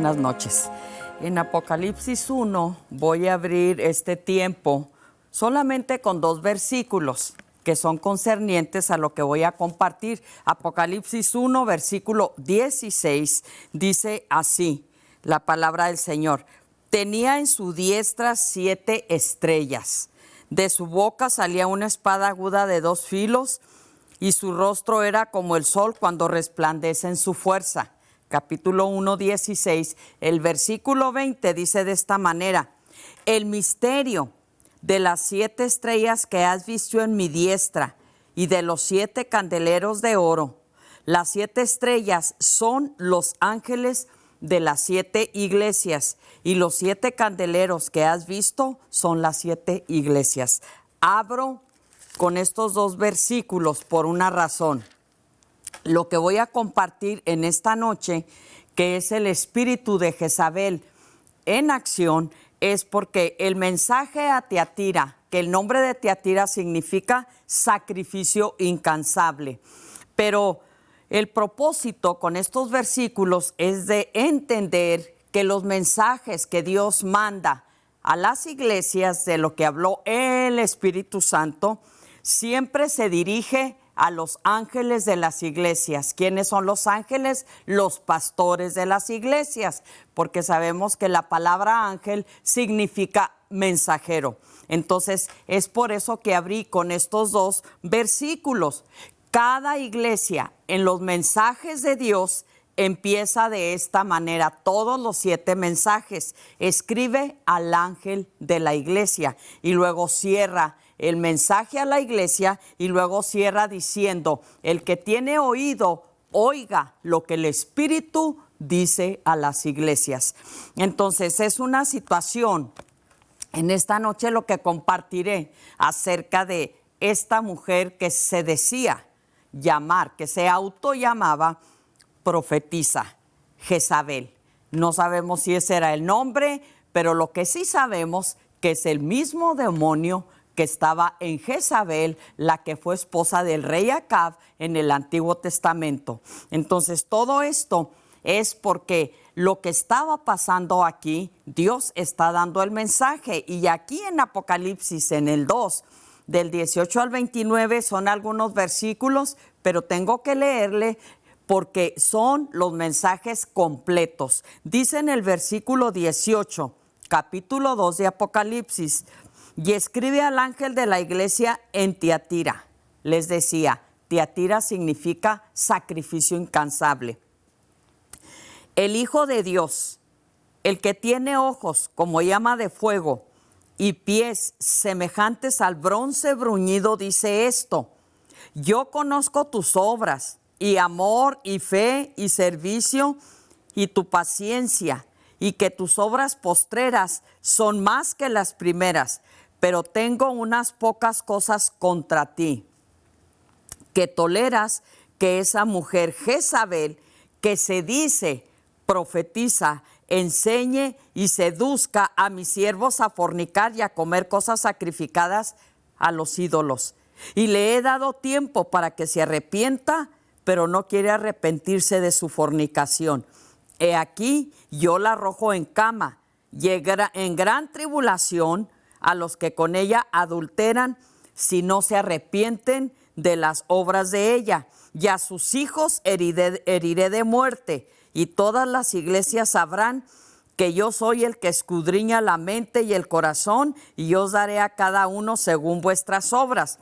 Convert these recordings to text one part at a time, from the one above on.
buenas noches. En Apocalipsis 1 voy a abrir este tiempo solamente con 2 versículos que son concernientes a lo que voy a compartir. Apocalipsis 1, versículo 16, dice así, la palabra del Señor. Tenía en su diestra 7 estrellas. De su boca salía una espada aguda de 2 filos, y su rostro era como el sol cuando resplandece en su fuerza. Capítulo 1, 16. El versículo 20 dice de esta manera: el misterio de las 7 estrellas que has visto en mi diestra y de los 7 candeleros de oro. Las 7 estrellas son los ángeles de las 7 iglesias, y los 7 candeleros que has visto son las 7 iglesias. Abro con estos 2 versículos por una razón. Lo que voy a compartir en esta noche, que es el espíritu de Jezabel en acción, es porque el mensaje a Tiatira, que el nombre de Tiatira significa sacrificio incansable, pero el propósito con estos versículos es de entender que los mensajes que Dios manda a las iglesias, de lo que habló el Espíritu Santo, siempre se dirige a los ángeles de las iglesias. ¿Quiénes son los ángeles? Los pastores de las iglesias, porque sabemos que la palabra ángel significa mensajero. Entonces, es por eso que abrí con estos 2 versículos. Cada iglesia en los mensajes de Dios empieza de esta manera, todos los 7 mensajes. Escribe al ángel de la iglesia y luego cierra el mensaje a la iglesia y luego cierra diciendo: el que tiene oído, oiga lo que el Espíritu dice a las iglesias. Entonces es una situación, en esta noche lo que compartiré acerca de esta mujer que se decía llamar, que se autollamaba profetisa, Jezabel. No sabemos si ese era el nombre, pero lo que sí sabemos que es el mismo demonio que estaba en Jezabel, la que fue esposa del rey Acab en el Antiguo Testamento. Entonces todo esto es porque lo que estaba pasando aquí, Dios está dando el mensaje. Y aquí en Apocalipsis, en el 2, del 18 al 29, son algunos versículos, pero tengo que leerle porque son los mensajes completos. Dice en el versículo 18, capítulo 2 de Apocalipsis: y escribe al ángel de la iglesia en Tiatira. Les decía, Tiatira significa sacrificio incansable. El Hijo de Dios, el que tiene ojos como llama de fuego y pies semejantes al bronce bruñido, dice esto: yo conozco tus obras, y amor, y fe, y servicio, y tu paciencia, y que tus obras postreras son más que las primeras, pero tengo unas pocas cosas contra ti, que toleras que esa mujer Jezabel, que se dice profetiza, enseñe y seduzca a mis siervos a fornicar y a comer cosas sacrificadas a los ídolos. Y le he dado tiempo para que se arrepienta, pero no quiere arrepentirse de su fornicación. He aquí, yo la arrojo en cama, y en gran tribulación a los que con ella adulteran, si no se arrepienten de las obras de ella. Y a sus hijos heriré de muerte, y todas las iglesias sabrán que yo soy el que escudriña la mente y el corazón, y yo os daré a cada uno según vuestras obras.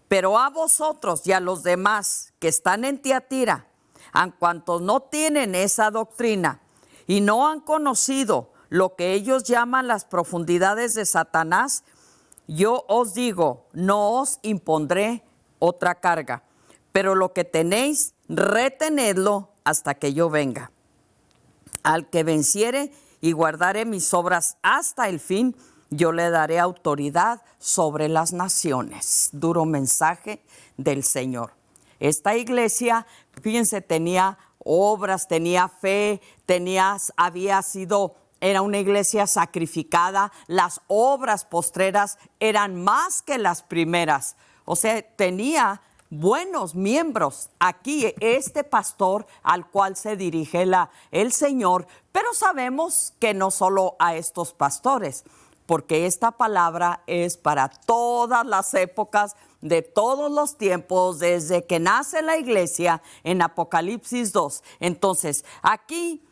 Pero a vosotros y a los demás que están en Tiatira, a cuantos no tienen esa doctrina y no han conocido lo que ellos llaman las profundidades de Satanás, yo os digo, no os impondré otra carga, pero lo que tenéis, retenedlo hasta que yo venga. Al que venciere y guardare mis obras hasta el fin, yo le daré autoridad sobre las naciones. Duro mensaje del Señor. Esta iglesia, fíjense, tenía obras, tenía fe, era una iglesia sacrificada. Las obras postreras eran más que las primeras. O sea, tenía buenos miembros. Aquí este pastor al cual se dirige el Señor, pero sabemos que no solo a estos pastores, porque esta palabra es para todas las épocas, de todos los tiempos, desde que nace la iglesia en Apocalipsis 2. Entonces, aquí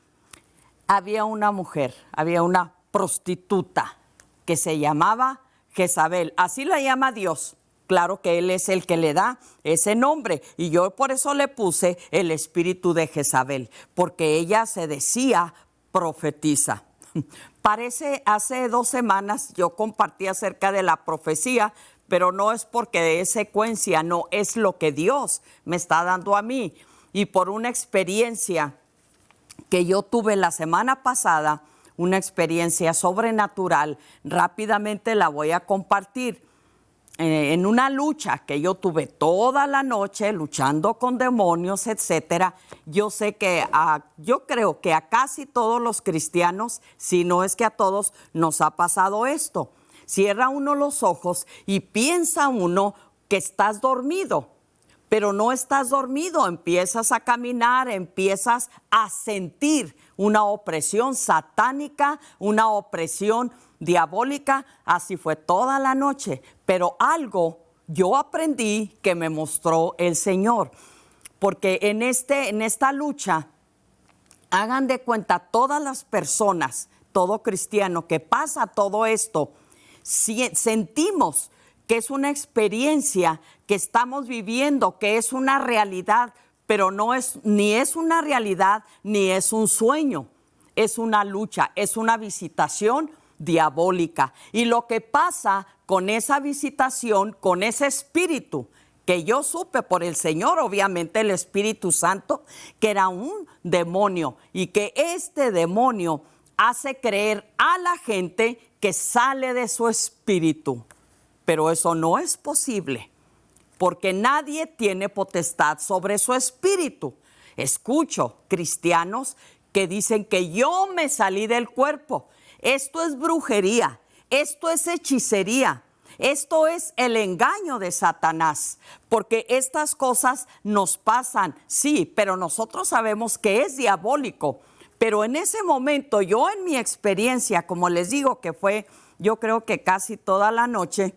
había una mujer, había una prostituta que se llamaba Jezabel. Así la llama Dios. Claro que Él es el que le da ese nombre. Y yo por eso le puse el espíritu de Jezabel, porque ella se decía profetiza. Parece hace 2 semanas yo compartí acerca de la profecía, pero no es porque es secuencia, no, es lo que Dios me está dando a mí. Y por una experiencia que yo tuve la semana pasada, una experiencia sobrenatural, rápidamente la voy a compartir. En una lucha que yo tuve toda la noche luchando con demonios, etcétera, yo sé que yo creo que a casi todos los cristianos, si no es que a todos, nos ha pasado esto. Cierra uno los ojos y piensa uno que estás dormido, pero no estás dormido, empiezas a caminar, empiezas a sentir una opresión satánica, una opresión diabólica. Así fue toda la noche, pero algo yo aprendí que me mostró el Señor, porque en esta lucha, hagan de cuenta todas las personas, todo cristiano que pasa todo esto, sentimos que es una experiencia que estamos viviendo, que es una realidad, pero no es ni es una realidad ni es un sueño, es una lucha, es una visitación diabólica. Y lo que pasa con esa visitación, con ese espíritu que yo supe por el Señor, obviamente el Espíritu Santo, que era un demonio y que este demonio hace creer a la gente que sale de su espíritu. Pero eso no es posible, porque nadie tiene potestad sobre su espíritu. Escucho cristianos que dicen que yo me salí del cuerpo. Esto es brujería, esto es hechicería, esto es el engaño de Satanás, porque estas cosas nos pasan, sí, pero nosotros sabemos que es diabólico. Pero en ese momento, yo en mi experiencia, como les digo que fue, yo creo que casi toda la noche,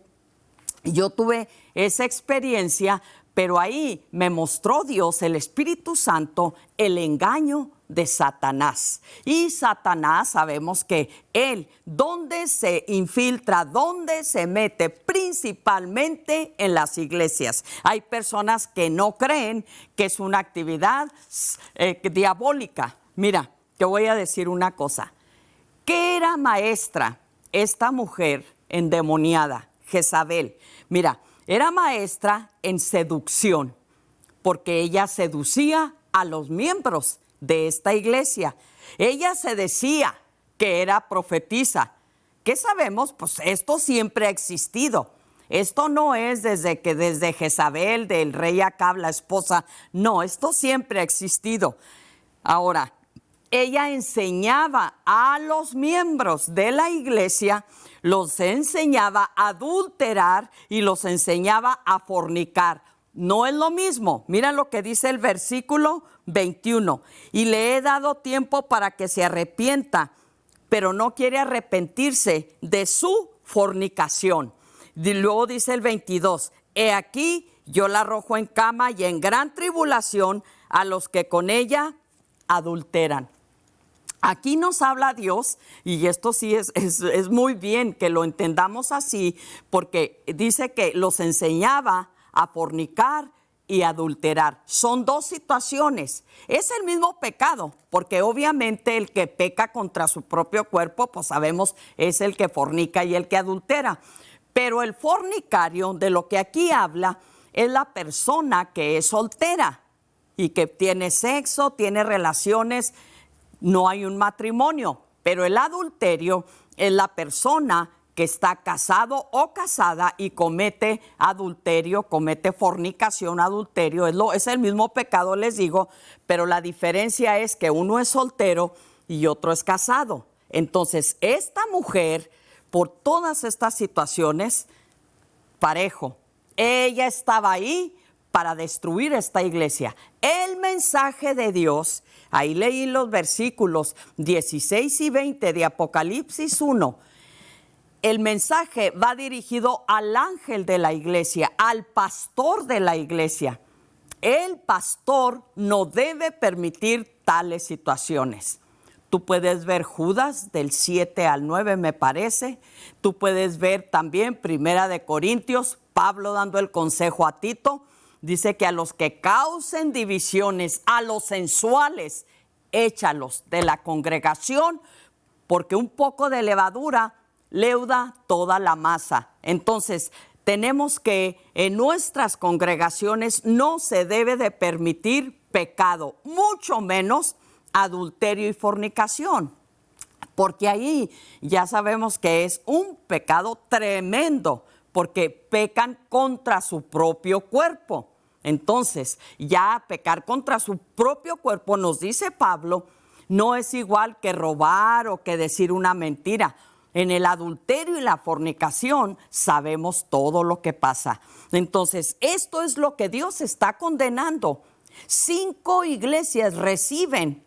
yo tuve esa experiencia, pero ahí me mostró Dios, el Espíritu Santo, el engaño de Satanás. Y Satanás, sabemos que él, ¿dónde se infiltra? ¿Dónde se mete? Principalmente en las iglesias. Hay personas que no creen que es una actividad diabólica. Mira, te voy a decir una cosa. ¿Qué era maestra esta mujer endemoniada, Jezabel? Mira, era maestra en seducción, porque ella seducía a los miembros de esta iglesia. Ella se decía que era profetisa. ¿Qué sabemos? Pues esto siempre ha existido. Esto no es desde Jezabel, del rey Acab, la esposa. No, esto siempre ha existido. Ahora, ella enseñaba a los miembros de la iglesia, los enseñaba a adulterar y los enseñaba a fornicar. No es lo mismo. Mira lo que dice el versículo 21. Y le he dado tiempo para que se arrepienta, pero no quiere arrepentirse de su fornicación. Y luego dice el 22. He aquí, yo la arrojo en cama y en gran tribulación a los que con ella adulteran. Aquí nos habla Dios, y esto sí es muy bien que lo entendamos así, porque dice que los enseñaba a fornicar y adulterar. Son dos situaciones. Es el mismo pecado, porque obviamente el que peca contra su propio cuerpo, pues sabemos, es el que fornica y el que adultera. Pero el fornicario, de lo que aquí habla, es la persona que es soltera y que tiene sexo, tiene relaciones. No hay un matrimonio, pero el adulterio es la persona que está casado o casada y comete adulterio, comete fornicación, adulterio. Es el mismo pecado, les digo, pero la diferencia es que uno es soltero y otro es casado. Entonces, esta mujer, por todas estas situaciones, parejo, ella estaba ahí para destruir esta iglesia. El mensaje de Dios, ahí leí los versículos 16 y 20 de Apocalipsis 1. El mensaje va dirigido al ángel de la iglesia, al pastor de la iglesia. El pastor no debe permitir tales situaciones. Tú puedes ver Judas del 7 al 9, me parece. Tú puedes ver también Primera de Corintios, Pablo dando el consejo a Tito. Dice que a los que causen divisiones, a los sensuales, échalos de la congregación, porque un poco de levadura leuda toda la masa. Entonces, tenemos que en nuestras congregaciones no se debe de permitir pecado, mucho menos adulterio y fornicación, porque ahí ya sabemos que es un pecado tremendo, porque pecan contra su propio cuerpo. Entonces, ya pecar contra su propio cuerpo, nos dice Pablo, no es igual que robar o que decir una mentira. En el adulterio y la fornicación sabemos todo lo que pasa. Entonces, esto es lo que Dios está condenando. 5 iglesias reciben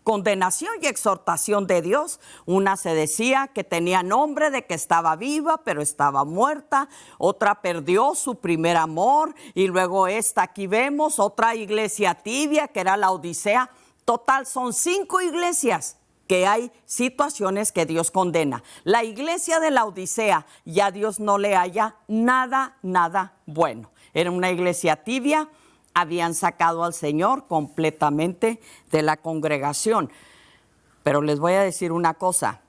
condenación y exhortación de Dios. Una se decía que tenía nombre de que estaba viva, pero estaba muerta. Otra perdió su primer amor. Y luego aquí vemos otra iglesia tibia, que era la Odisea. Total, son 5 iglesias que hay situaciones que Dios condena. La iglesia de la Odisea, ya Dios no le halla nada bueno. Era una iglesia tibia. Habían sacado al Señor completamente de la congregación. Pero les voy a decir una cosa.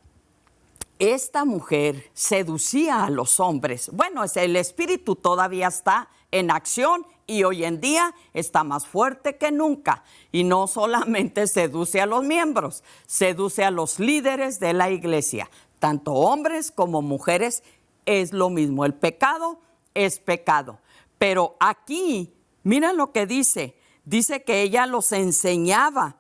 Esta mujer seducía a los hombres. Bueno, el espíritu todavía está en acción y hoy en día está más fuerte que nunca. Y no solamente seduce a los miembros, seduce a los líderes de la iglesia. Tanto hombres como mujeres es lo mismo. El pecado es pecado. Pero aquí, mira lo que dice. Dice que ella los enseñaba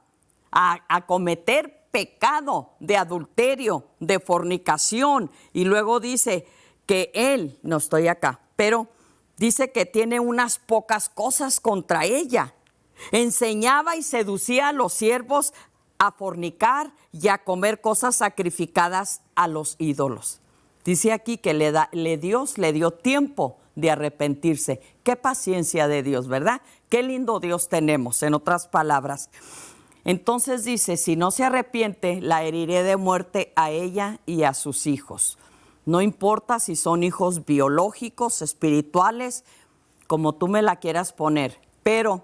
a cometer pecado de adulterio, de fornicación. Y luego dice que él, no estoy acá, pero dice que tiene unas pocas cosas contra ella. Enseñaba y seducía a los siervos a fornicar y a comer cosas sacrificadas a los ídolos. Dice aquí que Dios le dio tiempo de arrepentirse. Qué paciencia de Dios, ¿verdad? Qué lindo Dios tenemos, en otras palabras. Entonces dice, si no se arrepiente, la heriré de muerte a ella y a sus hijos. No importa si son hijos biológicos, espirituales, como tú me la quieras poner. Pero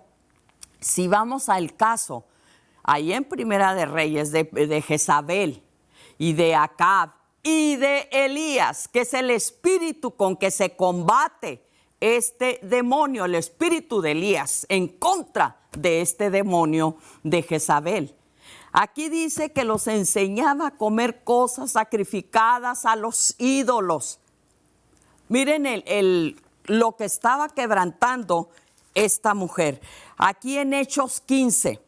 si vamos al caso, ahí en Primera de Reyes, de Jezabel y de Acab y de Elías, que es el espíritu con que se combate este demonio, el espíritu de Elías, en contra de este demonio de Jezabel. Aquí dice que los enseñaba a comer cosas sacrificadas a los ídolos. Miren lo que estaba quebrantando esta mujer. Aquí en Hechos 15,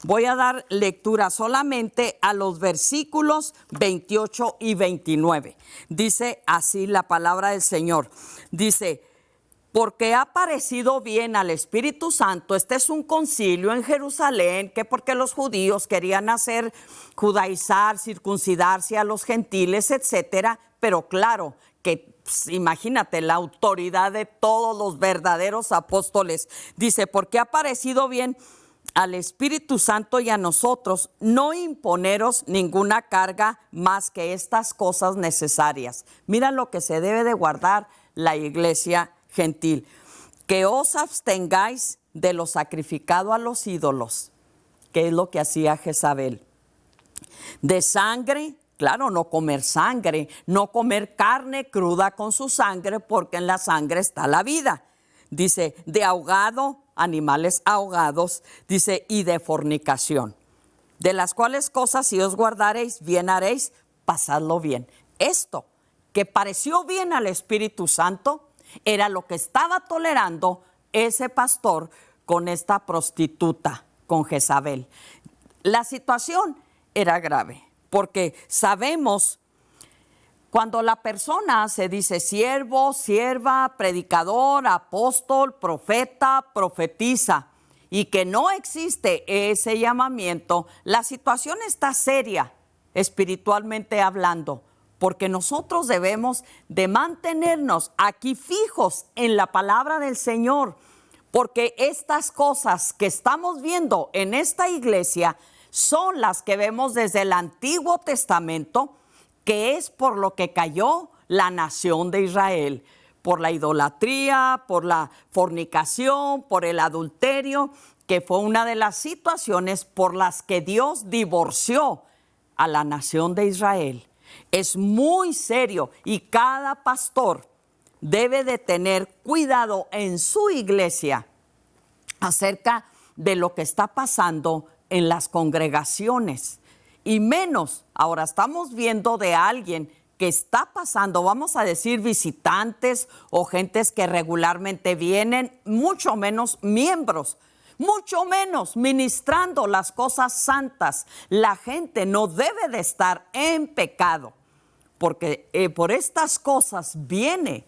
voy a dar lectura solamente a los versículos 28 y 29. Dice así la palabra del Señor. Dice, porque ha parecido bien al Espíritu Santo, este es un concilio en Jerusalén, que porque los judíos querían hacer judaizar, circuncidarse a los gentiles, etcétera, pero claro que imagínate la autoridad de todos los verdaderos apóstoles. Dice, porque ha parecido bien al Espíritu Santo y a nosotros no imponeros ninguna carga más que estas cosas necesarias. Mira lo que se debe de guardar la iglesia gentil, que os abstengáis de lo sacrificado a los ídolos, que es lo que hacía Jezabel. De sangre, claro, no comer sangre, no comer carne cruda con su sangre, porque en la sangre está la vida. Dice, de ahogado, animales ahogados, dice, y de fornicación. De las cuales cosas, si os guardaréis, bien haréis, pasadlo bien. Esto, que pareció bien al Espíritu Santo, era lo que estaba tolerando ese pastor con esta prostituta, con Jezabel. La situación era grave, porque sabemos Cuando la persona se dice siervo, sierva, predicador, apóstol, profeta, profetiza, y que no existe ese llamamiento, la situación está seria, espiritualmente hablando, porque nosotros debemos de mantenernos aquí fijos en la palabra del Señor, porque estas cosas que estamos viendo en esta iglesia son las que vemos desde el Antiguo Testamento, que es por lo que cayó la nación de Israel, por la idolatría, por la fornicación, por el adulterio, que fue una de las situaciones por las que Dios divorció a la nación de Israel. Es muy serio y cada pastor debe de tener cuidado en su iglesia acerca de lo que está pasando en las congregaciones. Y menos, ahora estamos viendo de alguien que está pasando, vamos a decir visitantes o gentes que regularmente vienen, mucho menos miembros, mucho menos ministrando las cosas santas. La gente no debe de estar en pecado, porque por estas cosas viene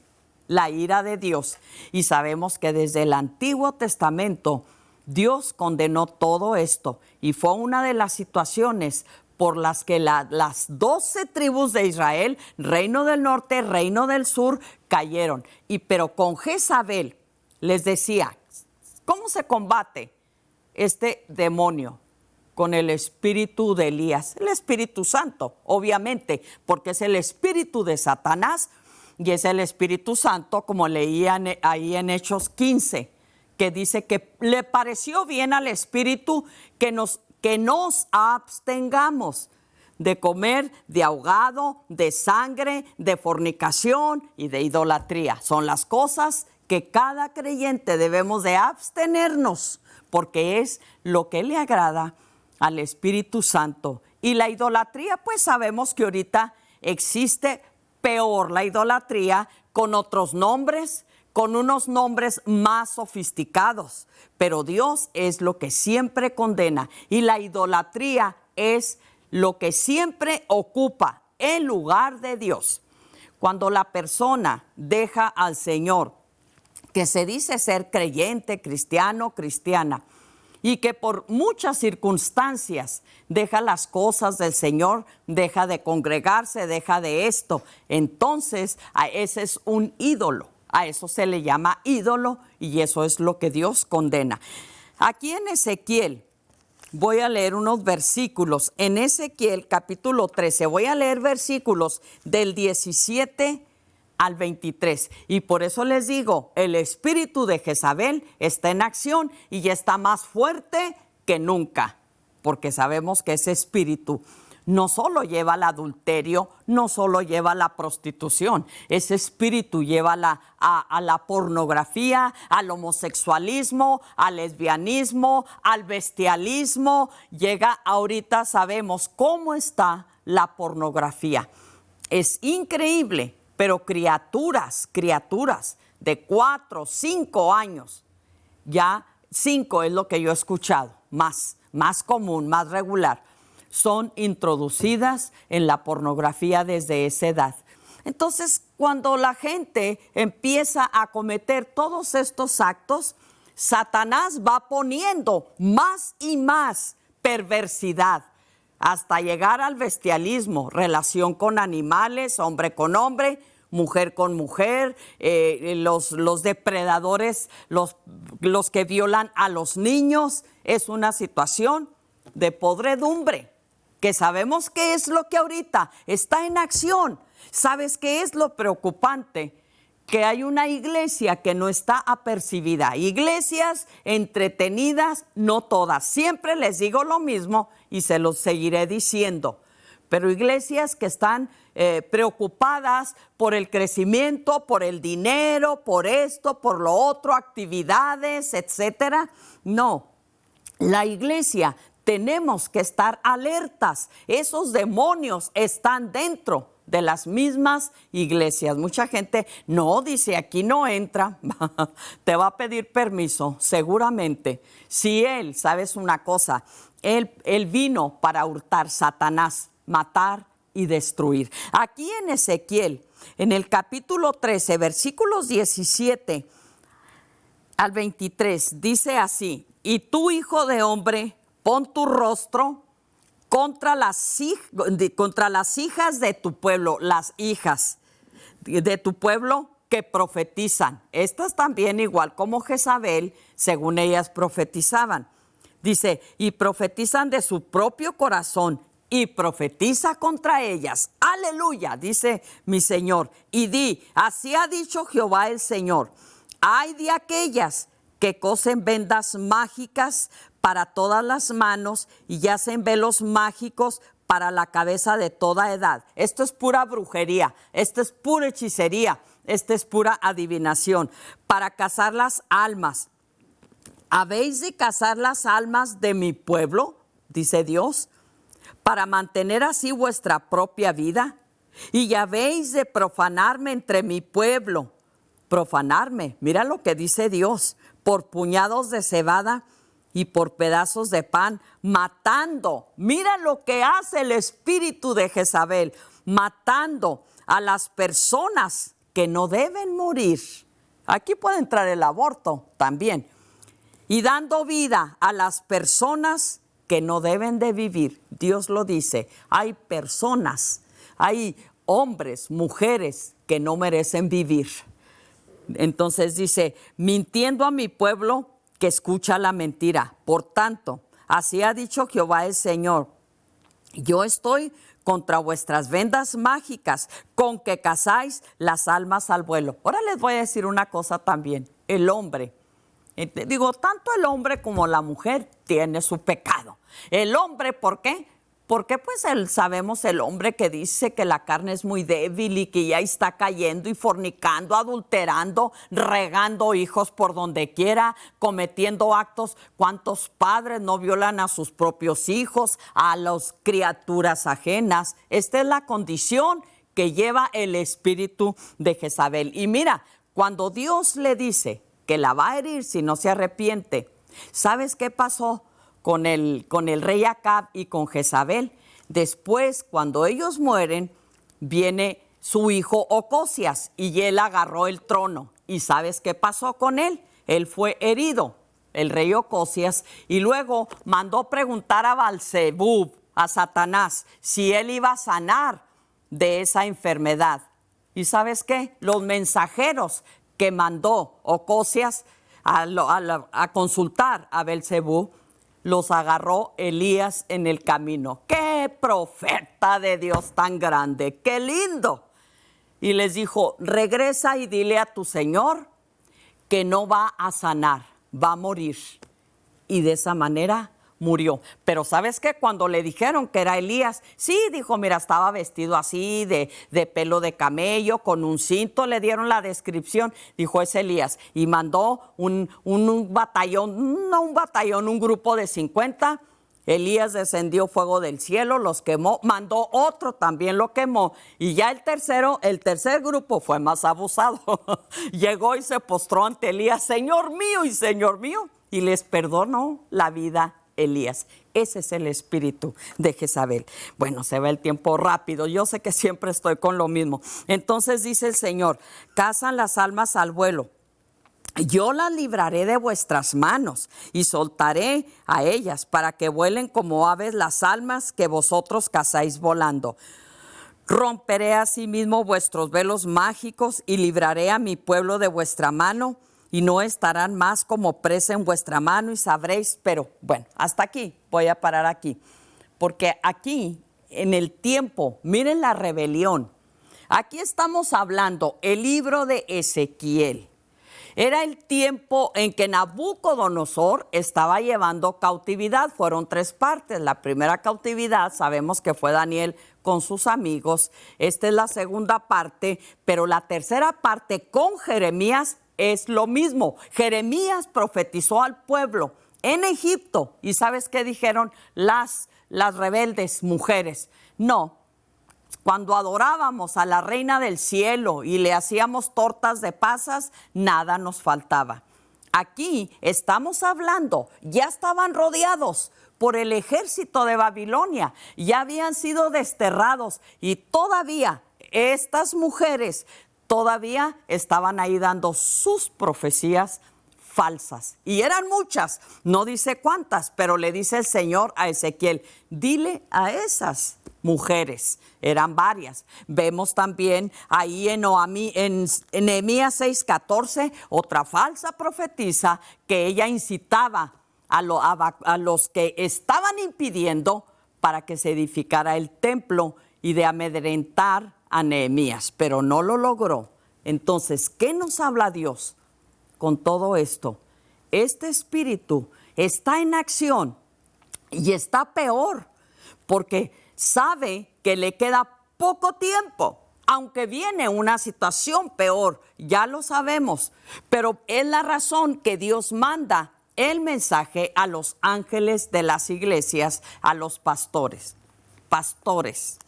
la ira de Dios. Y sabemos que desde el Antiguo Testamento Dios condenó todo esto y fue una de las situaciones por las que las 12 tribus de Israel, reino del norte, reino del sur, cayeron. Pero con Jezabel les decía, ¿cómo se combate este demonio? Con el espíritu de Elías, el Espíritu Santo, obviamente, porque es el espíritu de Satanás y es el Espíritu Santo, como leían ahí en Hechos 15, que dice que le pareció bien al espíritu que nos abstengamos de comer de ahogado, de sangre, de fornicación y de idolatría. Son las cosas que cada creyente debemos de abstenernos, porque es lo que le agrada al Espíritu Santo. Y la idolatría, pues sabemos que ahorita existe peor la idolatría con otros nombres, con unos nombres más sofisticados, pero Dios es lo que siempre condena y la idolatría es lo que siempre ocupa el lugar de Dios. Cuando la persona deja al Señor, que se dice ser creyente, cristiano, cristiana, y que por muchas circunstancias deja las cosas del Señor, deja de congregarse, deja de esto, entonces a ese es un ídolo. A eso se le llama ídolo y eso es lo que Dios condena. Aquí en Ezequiel voy a leer unos versículos. En Ezequiel capítulo 13 voy a leer versículos del 17 al 23. Y por eso les digo, el espíritu de Jezabel está en acción y ya está más fuerte que nunca. Porque sabemos que ese espíritu no solo lleva al adulterio, no solo lleva a la prostitución, ese espíritu lleva a la pornografía, al homosexualismo, al lesbianismo, al bestialismo. Llega, ahorita sabemos cómo está la pornografía. Es increíble, pero criaturas de 4, 5 años, ya 5 es lo que yo he escuchado, más común, más regular, son introducidas en la pornografía desde esa edad. Entonces, cuando la gente empieza a cometer todos estos actos, Satanás va poniendo más y más perversidad hasta llegar al bestialismo, relación con animales, hombre con hombre, mujer con mujer, los depredadores, los que violan a los niños. Es una situación de podredumbre, que sabemos que es lo que ahorita está en acción. ¿Sabes qué es lo preocupante? Que hay una iglesia que no está apercibida. Iglesias entretenidas, no todas. Siempre les digo lo mismo y se los seguiré diciendo. Pero iglesias que están preocupadas por el crecimiento, por el dinero, por esto, por lo otro, actividades, etcétera. No, la iglesia tenemos que estar alertas. Esos demonios están dentro de las mismas iglesias. Mucha gente no dice, aquí no entra, te va a pedir permiso, seguramente. Si sabes una cosa, él vino para hurtar, Satanás, matar y destruir. Aquí en Ezequiel, en el capítulo 13, versículos 17 al 23, dice así: y tú, hijo de hombre, pon tu rostro contra las hijas de tu pueblo, las hijas de tu pueblo que profetizan. Estas también, igual como Jezabel, según ellas profetizaban. Dice, y profetizan de su propio corazón, y profetiza contra ellas. Aleluya, dice mi Señor. Y di, así ha dicho Jehová el Señor: ay de aquellas que cosen vendas mágicas para todas las manos y hacen velos mágicos para la cabeza de toda edad. Esto es pura brujería, esto es pura hechicería, esto es pura adivinación. Para cazar las almas. ¿Habéis de cazar las almas de mi pueblo? Dice Dios, para mantener así vuestra propia vida. Y habéis de profanarme entre mi pueblo. Profanarme, mira lo que dice Dios, por puñados de cebada y por pedazos de pan, matando. Mira lo que hace el espíritu de Jezabel, matando a las personas que no deben morir. Aquí puede entrar el aborto también. Y dando vida a las personas que no deben de vivir. Dios lo dice, hay personas, hay hombres, mujeres que no merecen vivir. Entonces dice, mintiendo a mi pueblo que escucha la mentira. Por tanto, así ha dicho Jehová el Señor: yo estoy contra vuestras vendas mágicas, con que cazáis las almas al vuelo. Ahora les voy a decir una cosa también. El hombre, tanto el hombre como la mujer tiene su pecado. El hombre, ¿por qué? Porque pues sabemos el hombre que dice que la carne es muy débil y que ya está cayendo y fornicando, adulterando, regando hijos por donde quiera, cometiendo actos. ¿Cuántos padres no violan a sus propios hijos, a las criaturas ajenas? Esta es la condición que lleva el espíritu de Jezabel. Y mira, cuando Dios le dice que la va a herir si no se arrepiente, ¿sabes qué pasó con el rey Acab y con Jezabel? Después, cuando ellos mueren, viene su hijo Ocosias y él agarró el trono. ¿Y sabes qué pasó con él? Él fue herido, el rey Ocosias, y luego mandó preguntar a Balzebub, a Satanás, si él iba a sanar de esa enfermedad. ¿Y sabes qué? Los mensajeros que mandó Ocosias a consultar a Belzebú, los agarró Elías en el camino. ¡Qué profeta de Dios tan grande! ¡Qué lindo! Y les dijo, regresa y dile a tu Señor que no va a sanar, va a morir. Y de esa manera murió. Pero ¿sabes qué? Cuando le dijeron que era Elías, sí, dijo, mira, estaba vestido así, de pelo de camello, con un cinto, le dieron la descripción, dijo, es Elías. Y mandó un batallón, no un batallón, un grupo de 50. Elías descendió fuego del cielo, los quemó, mandó otro, también lo quemó. Y ya el tercer grupo fue más abusado. Llegó y se postró ante Elías, Señor mío, y les perdonó la vida Elías. Ese es el espíritu de Jezabel. Bueno, se va el tiempo rápido. Yo sé que siempre estoy con lo mismo. Entonces dice el Señor, cazan las almas al vuelo. Yo las libraré de vuestras manos y soltaré a ellas para que vuelen como aves las almas que vosotros cazáis volando. Romperé asimismo vuestros velos mágicos y libraré a mi pueblo de vuestra mano, y no estarán más como presa en vuestra mano, y sabréis. Pero bueno, hasta aquí, voy a parar aquí, porque aquí en el tiempo, miren la rebelión. Aquí estamos hablando el libro de Ezequiel. Era el tiempo en que Nabucodonosor estaba llevando cautividad. Fueron 3 partes. La primera cautividad sabemos que fue Daniel con sus amigos. Esta es la segunda parte, pero la tercera parte con Jeremías es lo mismo. Jeremías profetizó al pueblo en Egipto. ¿Y sabes qué dijeron las rebeldes mujeres? No. Cuando adorábamos a la reina del cielo y le hacíamos tortas de pasas, nada nos faltaba. Aquí estamos hablando, ya estaban rodeados por el ejército de Babilonia. Ya habían sido desterrados y todavía estas mujeres todavía estaban ahí dando sus profecías falsas. Y eran muchas, no dice cuántas, pero le dice el Señor a Ezequiel, dile a esas mujeres, eran varias. Vemos también ahí en Nehemías 6:14, otra falsa profetisa que ella incitaba a los que estaban impidiendo para que se edificara el templo y de amedrentar a Nehemías, pero no lo logró. Entonces, ¿qué nos habla Dios con todo esto? Este espíritu está en acción y está peor porque sabe que le queda poco tiempo, aunque viene una situación peor, ya lo sabemos, pero es la razón que Dios manda el mensaje a los ángeles de las iglesias, a los pastores. Pastores,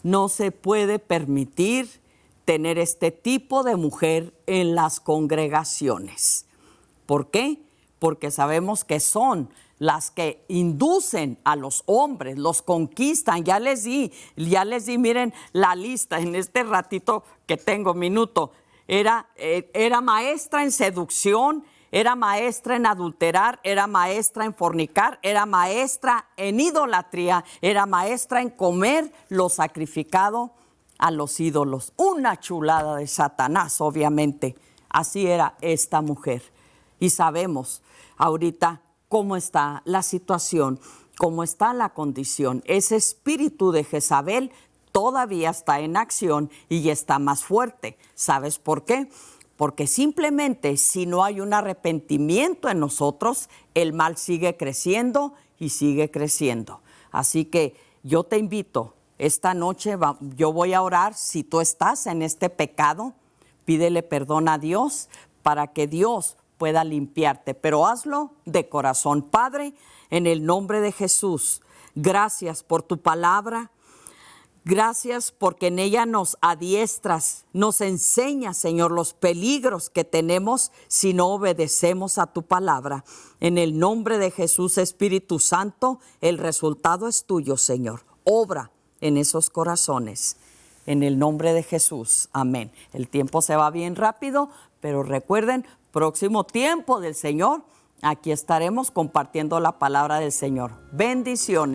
no se puede permitir tener este tipo de mujer en las congregaciones. ¿Por qué? Porque sabemos que son las que inducen a los hombres, los conquistan. Ya les di, miren la lista en este ratito que tengo, minuto. Era maestra en seducción, era maestra en adulterar, era maestra en fornicar, era maestra en idolatría, era maestra en comer lo sacrificado a los ídolos. Una chulada de Satanás, obviamente. Así era esta mujer. Y sabemos ahorita cómo está la situación, cómo está la condición. Ese espíritu de Jezabel todavía está en acción y está más fuerte. ¿Sabes por qué? Porque simplemente si no hay un arrepentimiento en nosotros, el mal sigue creciendo y sigue creciendo. Así que yo te invito, esta noche yo voy a orar. Si tú estás en este pecado, pídele perdón a Dios para que Dios pueda limpiarte, pero hazlo de corazón. Padre, en el nombre de Jesús, gracias por tu palabra. Gracias porque en ella nos adiestras, nos enseñas, Señor, los peligros que tenemos si no obedecemos a tu palabra. En el nombre de Jesús, Espíritu Santo, el resultado es tuyo, Señor. Obra en esos corazones. En el nombre de Jesús. Amén. El tiempo se va bien rápido, pero recuerden, próximo tiempo del Señor, aquí estaremos compartiendo la palabra del Señor. Bendiciones.